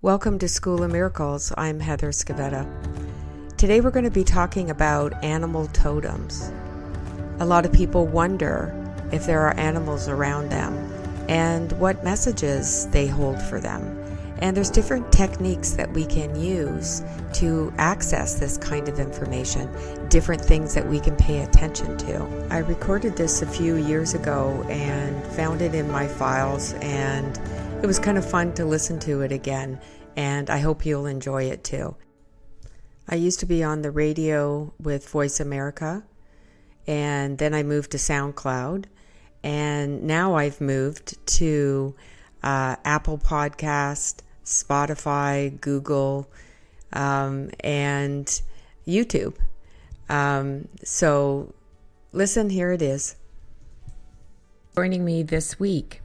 Welcome to School of Miracles. I'm Heather Scavetta. Today we're going to be talking about animal totems. A lot of people wonder if there are animals around them and what messages they hold for them. And there's different techniques that we can use to access this kind of information, different things that we can pay attention to. I recorded this a few years ago and found it in my files, and it was kind of fun to listen to it again, and I hope you'll enjoy it too. I used to be on the radio with Voice America, and then I moved to SoundCloud, and now I've moved to Apple Podcast, Spotify, Google, and YouTube. So listen, here it is. Joining me this week.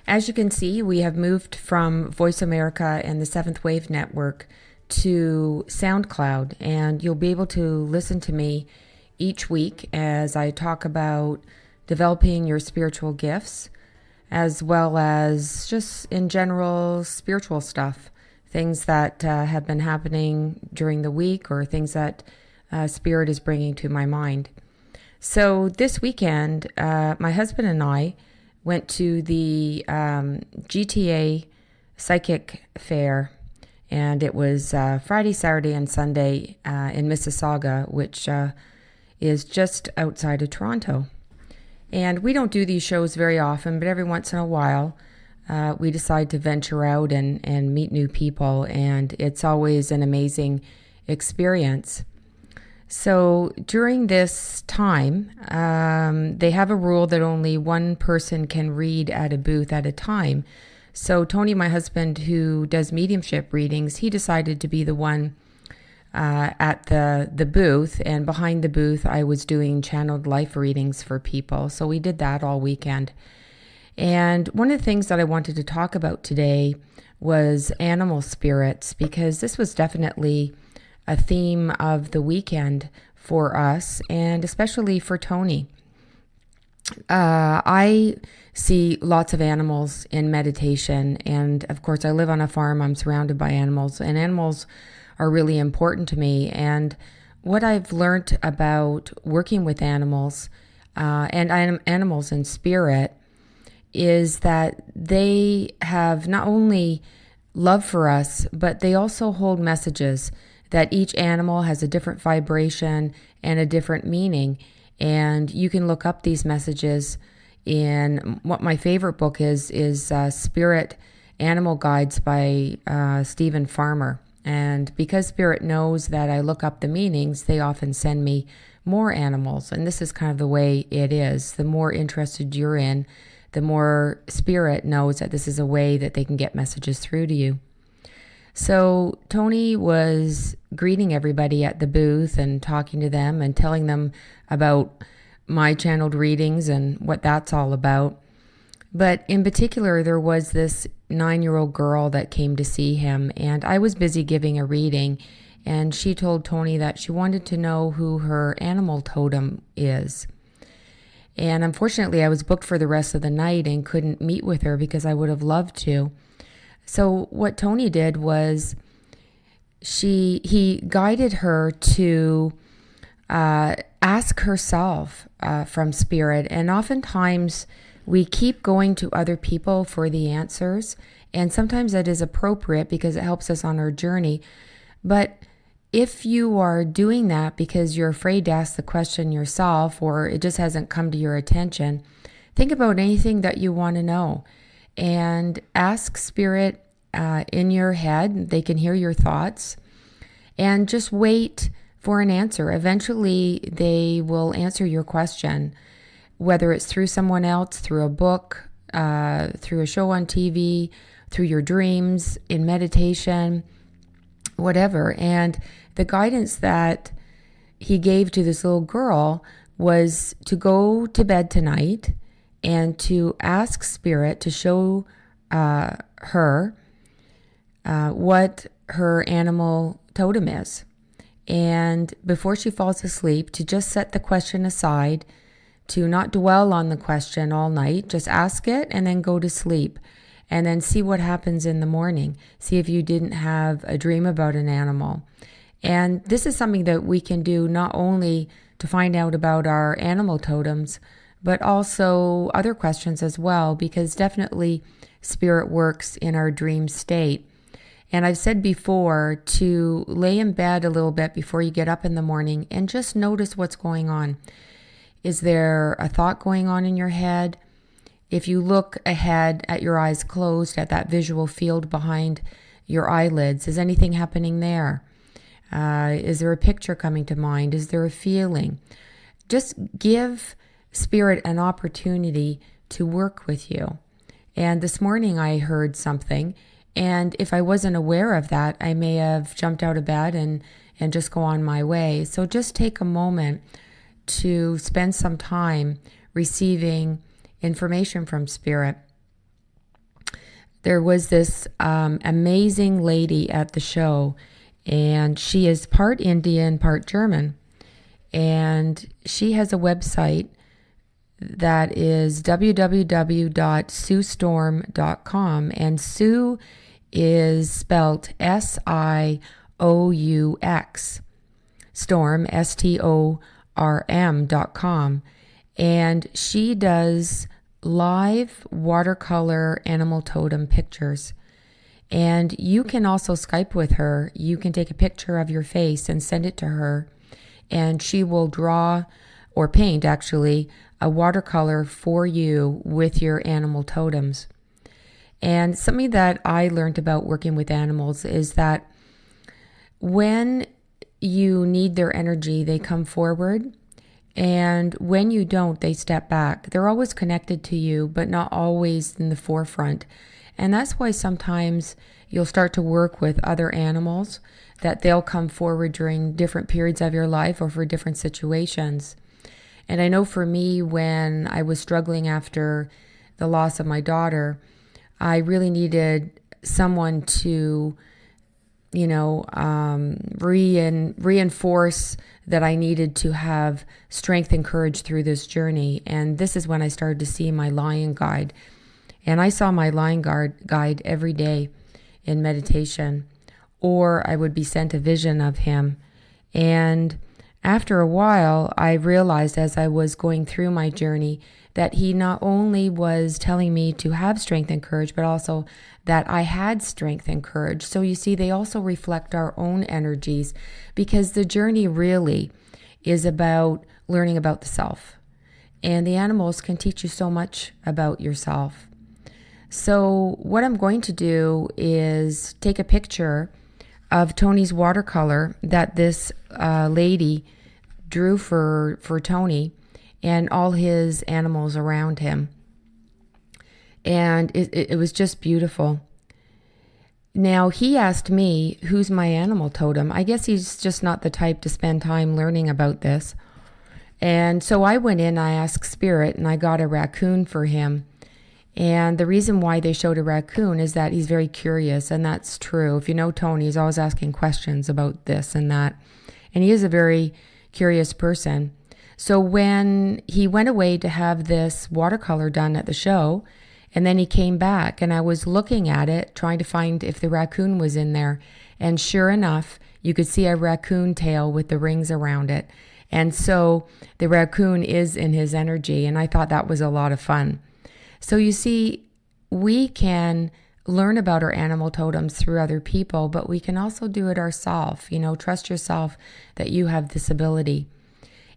As you can see, we have moved from Voice America and the Seventh Wave Network to SoundCloud, and you'll be able to listen to me each week as I talk about developing your spiritual gifts, as well as just in general spiritual stuff, things that have been happening during the week or things that Spirit is bringing to my mind. So this weekend, my husband and I went to the GTA Psychic Fair, and it was Friday, Saturday, and Sunday in Mississauga, which is just outside of Toronto. And we don't do these shows very often, but every once in a while we decide to venture out and meet new people, and it's always an amazing experience. So during this time, they have a rule that only one person can read at a booth at a time. So Tony, my husband, who does mediumship readings, he decided to be the one at the booth, and behind the booth I was doing channeled life readings for people. So we did that all weekend. And one of the things that I wanted to talk about today was animal spirits, because this was definitely a theme of the weekend for us, and especially for Tony. I see lots of animals in meditation, and of course I live on a farm. I'm surrounded by animals, and animals are really important to me. And what I've learned about working with animals and animals in spirit is that they have not only love for us, but they also hold messages, that each animal has a different vibration and a different meaning. And you can look up these messages in what my favorite book is Spirit Animal Guides by Stephen Farmer. And because Spirit knows that I look up the meanings, they often send me more animals. And this is kind of the way it is. The more interested you're in, the more Spirit knows that this is a way that they can get messages through to you. So Tony was greeting everybody at the booth and talking to them and telling them about my channeled readings and what that's all about. But in particular, there was this 9-year-old girl that came to see him, and I was busy giving a reading, and she told Tony that she wanted to know who her animal totem is. And unfortunately, I was booked for the rest of the night and couldn't meet with her because I would have loved to. So what Tony did was he guided her to ask herself from Spirit. And oftentimes we keep going to other people for the answers. And sometimes that is appropriate because it helps us on our journey. But if you are doing that because you're afraid to ask the question yourself, or it just hasn't come to your attention, think about anything that you want to know. And ask Spirit in your head. They can hear your thoughts. And just wait for an answer. Eventually, they will answer your question, whether it's through someone else, through a book, through a show on TV, through your dreams, in meditation, whatever. And the guidance that he gave to this little girl was to go to bed tonight and to ask Spirit to show her what her animal totem is. And before she falls asleep, to just set the question aside, to not dwell on the question all night, just ask it and then go to sleep. and then see what happens in the morning. See if you didn't have a dream about an animal. And this is something that we can do not only to find out about our animal totems, but also other questions as well, because definitely spirit works in our dream state. And I've said before to lay in bed a little bit before you get up in the morning and just notice what's going on. Is there a thought going on in your head? If you look ahead at your eyes closed, at that visual field behind your eyelids, is anything happening there? Is there a picture coming to mind? Is there a feeling? Just give spirit an opportunity to work with you. And this morning I heard something, and if I wasn't aware of that, I may have jumped out of bed and just go on my way. So just take a moment to spend some time receiving information from spirit. There was this amazing lady at the show, and she is part Indian, part German. And she has a website that is www.suestorm.com. And Sue is spelt S-I-O-U-X. Storm, STORM.com. And she does live watercolor animal totem pictures. And you can also Skype with her. You can take a picture of your face and send it to her, and she will draw or paint, actually, a watercolor for you with your animal totems. And something that I learned about working with animals is that when you need their energy, they come forward. And when you don't, they step back. They're always connected to you, but not always in the forefront. And that's why sometimes you'll start to work with other animals, that they'll come forward during different periods of your life or for different situations. And I know for me, when I was struggling after the loss of my daughter, I really needed someone to, reinforce that I needed to have strength and courage through this journey. And this is when I started to see my lion guide. And I saw my lion guide every day in meditation, or I would be sent a vision of him. And after a while, I realized as I was going through my journey that he not only was telling me to have strength and courage, but also that I had strength and courage. So you see, they also reflect our own energies, because the journey really is about learning about the self. And the animals can teach you so much about yourself. So what I'm going to do is take a picture of Tony's watercolor that this lady drew for Tony and all his animals around him. And it was just beautiful. Now, he asked me, who's my animal totem? I guess he's just not the type to spend time learning about this. And so I went in, I asked Spirit, and I got a raccoon for him. And the reason why they showed a raccoon is that he's very curious, and that's true. If you know Tony, he's always asking questions about this and that. And he is a very curious person. So when he went away to have this watercolor done at the show, and then he came back, and I was looking at it, trying to find if the raccoon was in there. And sure enough, you could see a raccoon tail with the rings around it. And so the raccoon is in his energy, and I thought that was a lot of fun. So you see, we can learn about our animal totems through other people, but we can also do it ourselves. Trust yourself that you have this ability.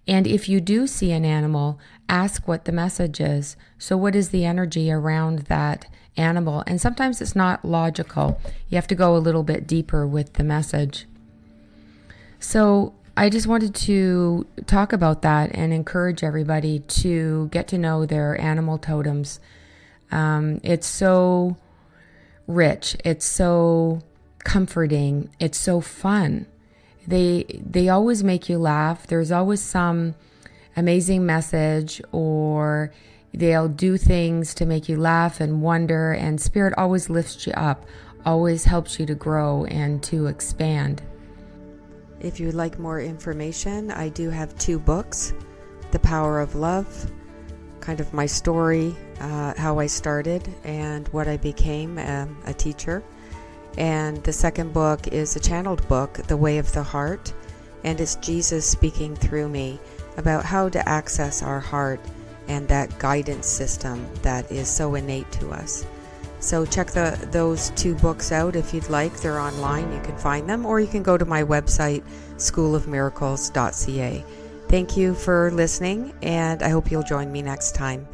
And if you do see an animal, ask what the message is. So what is the energy around that animal? And sometimes it's not logical. You have to go a little bit deeper with the message. So I just wanted to talk about that and encourage everybody to get to know their animal totems. It's so rich. It's so comforting. It's so fun. They always make you laugh. There's always some amazing message, or they'll do things to make you laugh and wonder, and Spirit always lifts you up, always helps you to grow and to expand. If you would like more information, I do have 2 books. The Power of Love, kind of my story how I started and what I became a teacher. And the second book is a channeled book, The Way of the Heart, and it's Jesus speaking through me about how to access our heart and that guidance system that is so innate to us. So check those two books out if you'd like. They're online, you can find them, or you can go to my website, schoolofmiracles.ca. Thank you for listening, and I hope you'll join me next time.